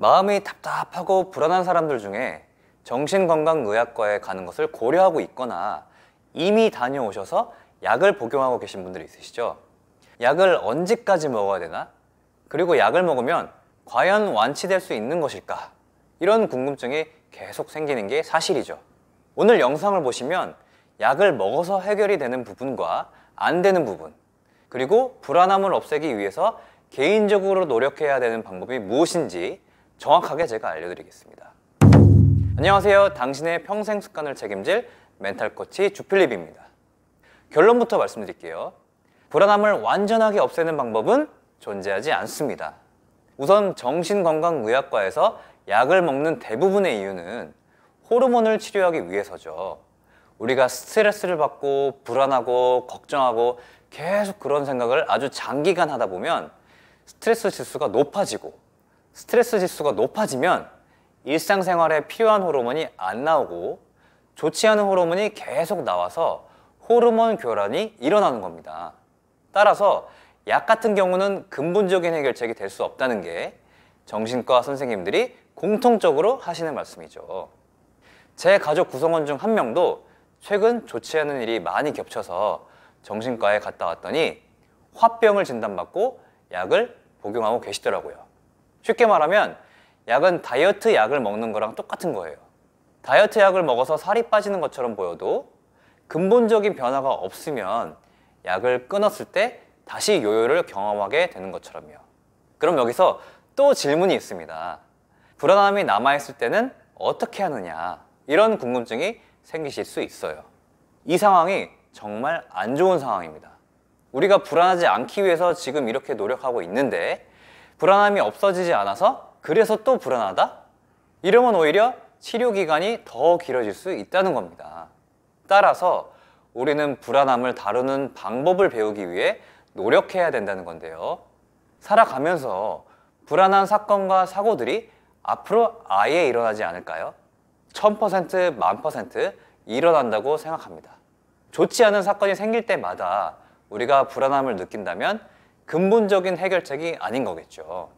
마음이 답답하고 불안한 사람들 중에 정신건강의학과에 가는 것을 고려하고 있거나 이미 다녀오셔서 약을 복용하고 계신 분들이 있으시죠? 약을 언제까지 먹어야 되나? 그리고 약을 먹으면 과연 완치될 수 있는 것일까? 이런 궁금증이 계속 생기는 게 사실이죠. 오늘 영상을 보시면 약을 먹어서 해결이 되는 부분과 안 되는 부분, 그리고 불안함을 없애기 위해서 개인적으로 노력해야 되는 방법이 무엇인지 정확하게 제가 알려드리겠습니다. 안녕하세요. 당신의 평생 습관을 책임질 멘탈 코치 주필립입니다. 결론부터 말씀드릴게요. 불안함을 완전하게 없애는 방법은 존재하지 않습니다. 우선 정신건강의학과에서 약을 먹는 대부분의 이유는 호르몬을 치료하기 위해서죠. 우리가 스트레스를 받고 불안하고 걱정하고 계속 그런 생각을 아주 장기간 하다 보면 스트레스 지수가 높아지고, 스트레스 지수가 높아지면 일상생활에 필요한 호르몬이 안 나오고 좋지 않은 호르몬이 계속 나와서 호르몬 교란이 일어나는 겁니다. 따라서 약 같은 경우는 근본적인 해결책이 될 수 없다는 게 정신과 선생님들이 공통적으로 하시는 말씀이죠. 제 가족 구성원 중 한 명도 최근 좋지 않은 일이 많이 겹쳐서 정신과에 갔다 왔더니 화병을 진단받고 약을 복용하고 계시더라고요. 쉽게 말하면 약은 다이어트 약을 먹는 거랑 똑같은 거예요. 다이어트 약을 먹어서 살이 빠지는 것처럼 보여도 근본적인 변화가 없으면 약을 끊었을 때 다시 요요를 경험하게 되는 것처럼요. 그럼 여기서 또 질문이 있습니다. 불안함이 남아있을 때는 어떻게 하느냐, 이런 궁금증이 생기실 수 있어요. 이 상황이 정말 안 좋은 상황입니다. 우리가 불안하지 않기 위해서 지금 이렇게 노력하고 있는데 불안함이 없어지지 않아서 그래서 또 불안하다? 이러면 오히려 치료 기간이 더 길어질 수 있다는 겁니다. 따라서 우리는 불안함을 다루는 방법을 배우기 위해 노력해야 된다는 건데요. 살아가면서 불안한 사건과 사고들이 앞으로 아예 일어나지 않을까요? 1000%, 10,000% 일어난다고 생각합니다. 좋지 않은 사건이 생길 때마다 우리가 불안함을 느낀다면 근본적인 해결책이 아닌 거겠죠.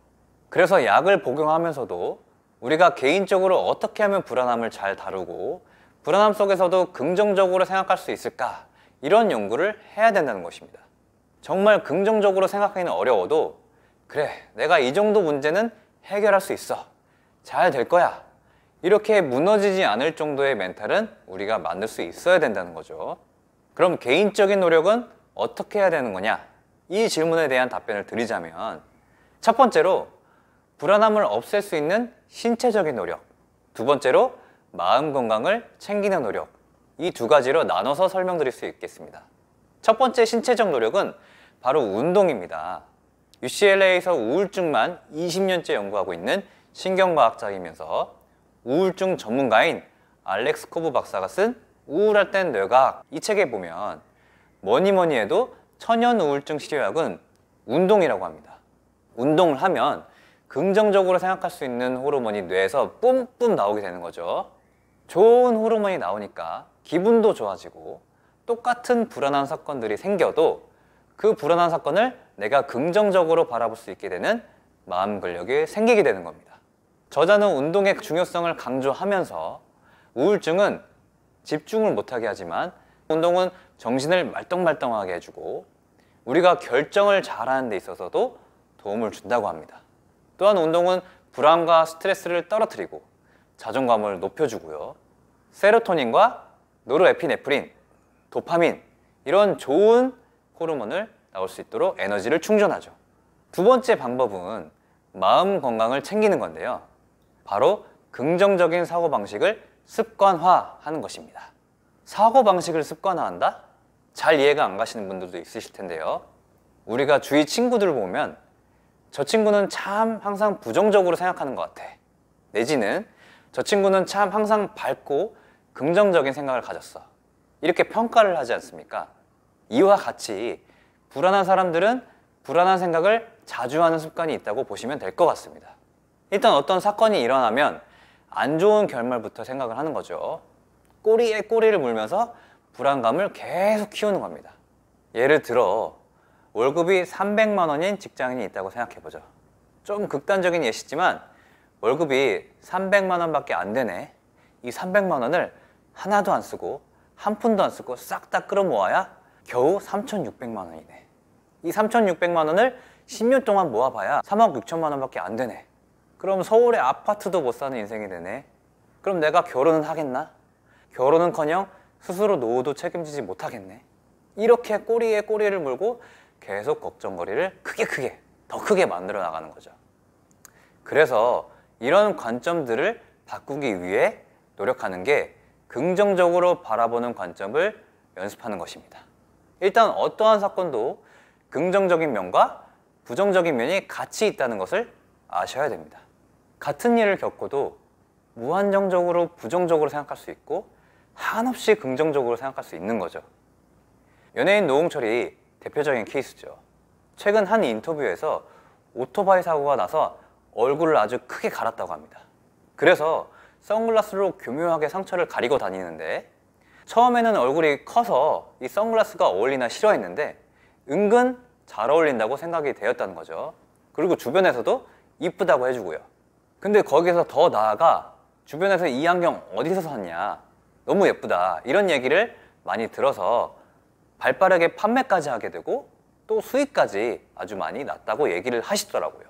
그래서 약을 복용하면서도 우리가 개인적으로 어떻게 하면 불안함을 잘 다루고 불안함 속에서도 긍정적으로 생각할 수 있을까? 이런 연구를 해야 된다는 것입니다. 정말 긍정적으로 생각하기는 어려워도 그래, 내가 이 정도 문제는 해결할 수 있어. 잘 될 거야. 이렇게 무너지지 않을 정도의 멘탈은 우리가 만들 수 있어야 된다는 거죠. 그럼 개인적인 노력은 어떻게 해야 되는 거냐? 이 질문에 대한 답변을 드리자면 첫 번째로 불안함을 없앨 수 있는 신체적인 노력, 두 번째로 마음 건강을 챙기는 노력, 이 두 가지로 나눠서 설명드릴 수 있겠습니다. 첫 번째 신체적 노력은 바로 운동입니다. UCLA에서 우울증만 20년째 연구하고 있는 신경과학자이면서 우울증 전문가인 알렉스 코브 박사가 쓴 우울할 땐 뇌과학, 이 책에 보면 뭐니 해도 천연 우울증 치료약은 운동이라고 합니다. 운동을 하면 긍정적으로 생각할 수 있는 호르몬이 뇌에서 뿜뿜 나오게 되는 거죠. 좋은 호르몬이 나오니까 기분도 좋아지고 똑같은 불안한 사건들이 생겨도 그 불안한 사건을 내가 긍정적으로 바라볼 수 있게 되는 마음 근력이 생기게 되는 겁니다. 저자는 운동의 중요성을 강조하면서 우울증은 집중을 못하게 하지만 운동은 정신을 말똥말똥하게 해주고 우리가 결정을 잘하는 데 있어서도 도움을 준다고 합니다. 또한 운동은 불안과 스트레스를 떨어뜨리고 자존감을 높여주고요. 세로토닌과 노르에피네프린, 도파민, 이런 좋은 호르몬을 나올 수 있도록 에너지를 충전하죠. 두 번째 방법은 마음 건강을 챙기는 건데요. 바로 긍정적인 사고방식을 습관화하는 것입니다. 사고방식을 습관화한다? 잘 이해가 안 가시는 분들도 있으실 텐데요. 우리가 주위 친구들을 보면 저 친구는 참 항상 부정적으로 생각하는 것 같아. 내지는 저 친구는 참 항상 밝고 긍정적인 생각을 가졌어. 이렇게 평가를 하지 않습니까? 이와 같이 불안한 사람들은 불안한 생각을 자주 하는 습관이 있다고 보시면 될 것 같습니다. 일단 어떤 사건이 일어나면 안 좋은 결말부터 생각을 하는 거죠. 꼬리에 꼬리를 물면서 불안감을 계속 키우는 겁니다. 예를 들어 월급이 300만 원인 직장인이 있다고 생각해보죠. 좀 극단적인 예시지만 월급이 300만 원밖에 안 되네. 이 300만 원을 하나도 안 쓰고 한 푼도 안 쓰고 싹 다 끌어모아야 겨우 3,600만 원이네. 이 3,600만 원을 10년 동안 모아봐야 3억 6천만 원밖에 안 되네. 그럼 서울의 아파트도 못 사는 인생이 되네. 그럼 내가 결혼은 하겠나? 결혼은커녕 스스로 노후도 책임지지 못하겠네. 이렇게 꼬리에 꼬리를 물고 계속 걱정거리를 더 크게 만들어 나가는 거죠. 그래서 이런 관점들을 바꾸기 위해 노력하는 게 긍정적으로 바라보는 관점을 연습하는 것입니다. 일단 어떠한 사건도 긍정적인 면과 부정적인 면이 같이 있다는 것을 아셔야 됩니다. 같은 일을 겪어도 무한정적으로 부정적으로 생각할 수 있고 한없이 긍정적으로 생각할 수 있는 거죠. 연예인 노홍철이 대표적인 케이스죠. 최근 한 인터뷰에서 오토바이 사고가 나서 얼굴을 아주 크게 갈았다고 합니다. 그래서 선글라스로 교묘하게 상처를 가리고 다니는데 처음에는 얼굴이 커서 이 선글라스가 어울리나 싫어했는데 은근 잘 어울린다고 생각이 되었다는 거죠. 그리고 주변에서도 이쁘다고 해주고요. 근데 거기서 더 나아가 주변에서 이 안경 어디서 샀냐, 너무 예쁘다, 이런 얘기를 많이 들어서 발빠르게 판매까지 하게 되고 또 수익까지 아주 많이 났다고 얘기를 하시더라고요.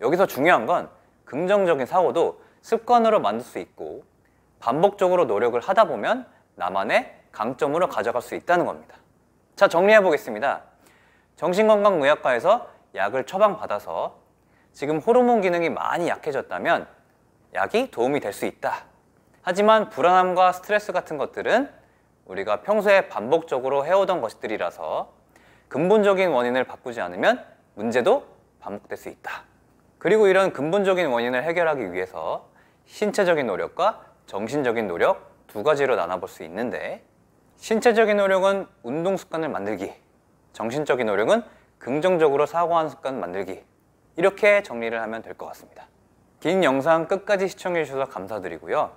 여기서 중요한 건 긍정적인 사고도 습관으로 만들 수 있고 반복적으로 노력을 하다 보면 나만의 강점으로 가져갈 수 있다는 겁니다. 자, 정리해 보겠습니다. 정신건강의학과에서 약을 처방받아서 지금 호르몬 기능이 많이 약해졌다면 약이 도움이 될 수 있다. 하지만 불안함과 스트레스 같은 것들은 우리가 평소에 반복적으로 해오던 것들이라서 근본적인 원인을 바꾸지 않으면 문제도 반복될 수 있다. 그리고 이런 근본적인 원인을 해결하기 위해서 신체적인 노력과 정신적인 노력 두 가지로 나눠볼 수 있는데, 신체적인 노력은 운동 습관을 만들기, 정신적인 노력은 긍정적으로 사고하는 습관 만들기, 이렇게 정리를 하면 될 것 같습니다. 긴 영상 끝까지 시청해 주셔서 감사드리고요.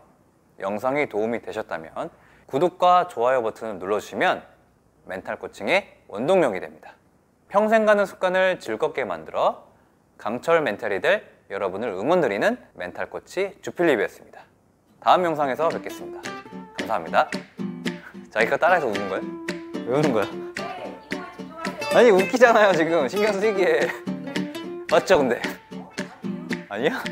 영상이 도움이 되셨다면 구독과 좋아요 버튼을 눌러주시면 멘탈 코칭의 원동력이 됩니다. 평생 가는 습관을 즐겁게 만들어 강철 멘탈이 될 여러분을 응원드리는 멘탈 코치 주필립이었습니다. 다음 영상에서 뵙겠습니다. 감사합니다. 자기가 따라해서 우는 거야? 왜 우는 거야? 아니 웃기잖아요 지금. 신경 쓰이기에. 맞죠 근데? 아니야?